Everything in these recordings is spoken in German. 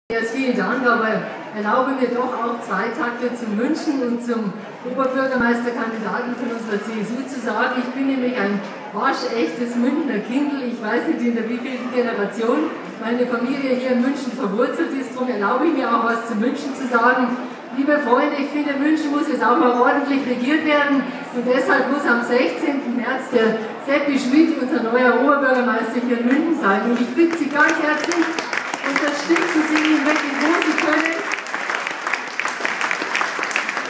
Vielen Dank, aber erlaube mir doch auch zwei Takte zu München und zum Oberbürgermeisterkandidaten von unserer CSU zu sagen. Ich bin nämlich ein waschechtes Münchner Kindl, ich weiß nicht in der wievielten Generation meine Familie hier in München verwurzelt ist, darum erlaube ich mir auch was zu München zu sagen. Liebe Freunde, ich finde, München muss jetzt auch mal ordentlich regiert werden und deshalb muss am 16. März der Seppi Schmidt, unser neuer Oberbürgermeister hier in München sein. Und ich bitte Sie ganz herzlich, unterstützen Sie ihn wirklich, wo Sie können.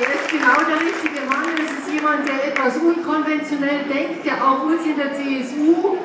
Er ist genau der richtige Mann. Es ist jemand, der etwas unkonventionell denkt, der auch uns in der CSU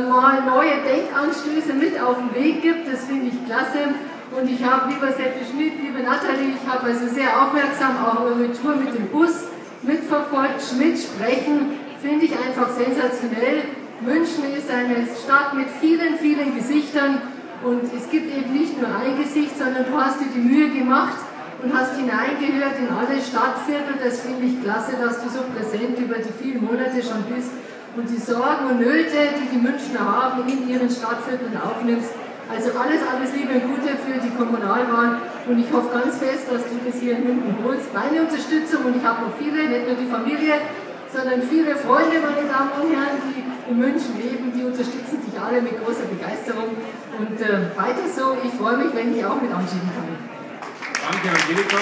mal neue Denkanstöße mit auf den Weg gibt. Das finde ich klasse. Und ich habe, lieber Seppi Schmidt, liebe Nathalie, ich habe also sehr aufmerksam auch eure Tour mit dem Bus mitverfolgt. Schmidt sprechen finde ich einfach sensationell. München ist eine Stadt mit vielen, vielen Gesichtern. Und es gibt eben nicht nur ein Gesicht, sondern du hast dir die Mühe gemacht und hast hineingehört in alle Stadtviertel. Das finde ich klasse, dass du so präsent über die vielen Monate schon bist und die Sorgen und Nöte, die die Münchner haben, in ihren Stadtvierteln aufnimmst. Also alles Liebe und Gute für die Kommunalwahl und ich hoffe ganz fest, dass du das hier in München holst. Meine Unterstützung und ich habe noch viele, nicht nur die Familie, sondern viele Freunde, meine Damen und Herren, die in München leben, die unterstützen dich alle mit großer Begeisterung. Und weiter so, ich freue mich, wenn ich auch mit anschieben kann. Danke, Angelika.